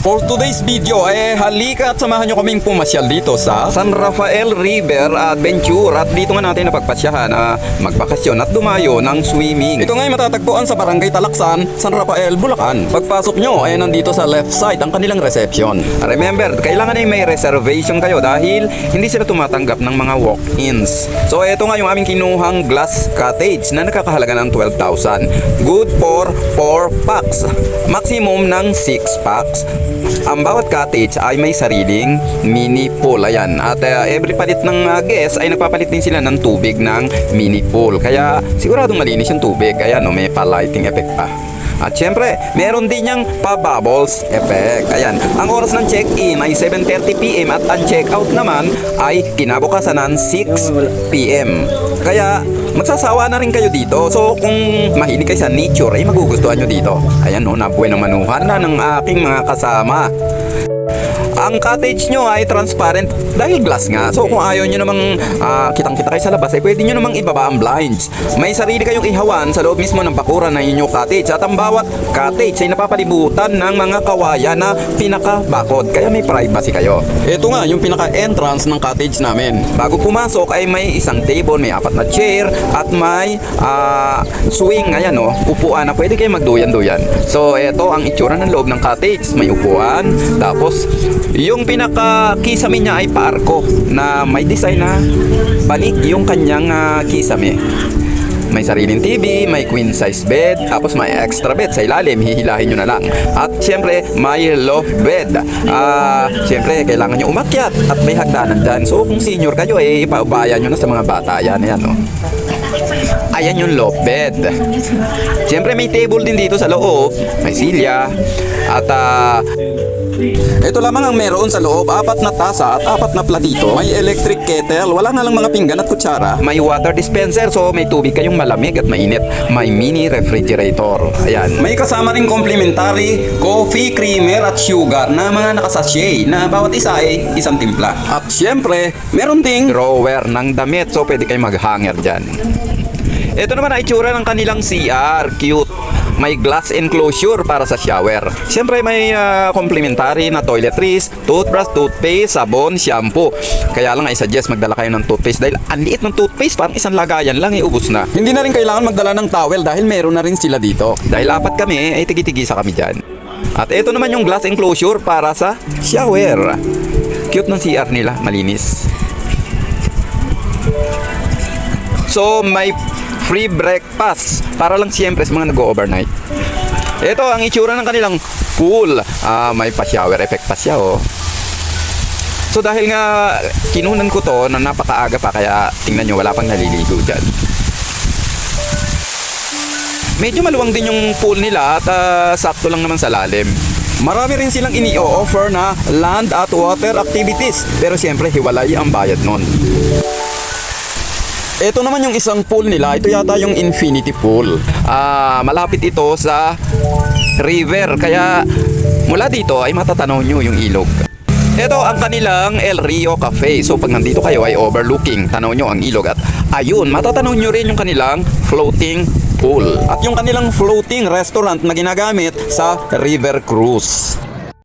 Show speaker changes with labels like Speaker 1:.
Speaker 1: For today's video, halika at samahan nyo kaming pumasyal dito sa San Rafael River Adventure. At dito nga natin napagpasyahan magbakasyon at dumayo ng swimming. Ito nga ay matatagpuan sa Barangay Talaksan, San Rafael, Bulacan. Pagpasok nyo ay nandito sa left side ang kanilang reception. Remember, kailangan ay may reservation kayo dahil hindi sila tumatanggap ng mga walk-ins. So ito nga yung aming kinuhang glass cottage na nakakahalaga ng 12,000. Good for 4 packs. Maximum ng 6 packs. Ang bawat cottage ay may sariling mini pool. Ayan. At every palit ng guest ay nagpapalit din sila ng tubig ng mini pool. Kaya siguradong malinis yung tubig. Ayan, may pa-lighting effect pa. At syempre, meron din niyang pa-bubbles effect. Ayan. Ang oras ng check-in ay 7:30 PM at ang check-out naman ay kinabukasan ng 6 PM. Kaya magsasawa na rin kayo dito. So kung mahilig kayo sa nature ay magugustuhan nyo dito. Ayan o, nabuhay ng manuhan na ng aking mga kasama. Ang cottage nyo ay transparent dahil glass nga. So kung ayaw nyo namang kitang-kita kayo sa labas, ay pwede nyo namang ibaba ang blinds. May sarili kayong ihawan sa loob mismo ng bakuran ng inyong cottage. At ang bawat cottage ay napapalibutan ng mga kawayan na pinakabakod. Kaya may privacy kayo. Ito nga yung pinaka-entrance ng cottage namin. Bago pumasok ay may isang table, may 4 na chair at may swing. Ayan o, upuan na pwede kayo magduyan-duyan. So ito ang itsura ng loob ng cottage. May upuan, tapos yung pinaka-kisame niya ay paarko na may design na balik yung kanyang kisame. May sariling TV, may queen size bed, tapos may extra bed sa ilalim, hihilahin nyo na lang. At syempre, may loft bed. Syempre, kailangan nyo umakyat at may hagdanan dyan. So kung senior kayo, ipaubayan nyo na sa mga bata. Ayan, no? Ayan yung loft bed. Syempre, may table din dito sa loob, may silya, at ito lamang ang meron sa loob, 4 na tasa at 4 na platito. May electric kettle, wala nga lang mga pinggan at kutsara. May water dispenser, so may tubig kayong malamig at mainit. May mini refrigerator. Ayan. May kasama ring complimentary coffee, creamer at sugar na mga nakasashay na bawat isa ay isang timpla. At syempre, meron ding drawer ng damit, so pwede kayong mag-hanger dyan. Ito naman ay itsura ng kanilang CR. Cute. May glass enclosure para sa shower. Siyempre may complimentary na toiletries, toothbrush, toothpaste, sabon, shampoo. Kaya lang ay suggest magdala kayo ng toothpaste dahil ang liit ng toothpaste, parang isang lagayan lang ubos na. Hindi na rin kailangan magdala ng towel dahil meron na rin sila dito. Dahil 4 kami ay tigi-tigisa kami dyan. At ito naman yung glass enclosure para sa shower. Cute ng CR nila, malinis. So may free breakfast para lang siyempre sa mga nag-overnight. Ito ang itsura ng kanilang pool. May pa-shower effect pa siya oh. So dahil nga kinunan ko to na napakaaga pa, kaya tingnan nyo wala pang naliligo dyan. Medyo maluwang din yung pool nila at sakto lang naman sa lalim. Marami rin silang ini-offer na land at water activities, pero siyempre hiwalay ang bayad nun. Ito naman yung isang pool nila. Ito yata yung infinity pool. Malapit ito sa river. Kaya mula dito ay matatanaw nyo yung ilog. Ito ang kanilang El Rio Cafe. So pag nandito kayo ay overlooking. Tanaw nyo ang ilog. At ayun, matatanaw nyo rin yung kanilang floating pool. At yung kanilang floating restaurant na ginagamit sa river cruise.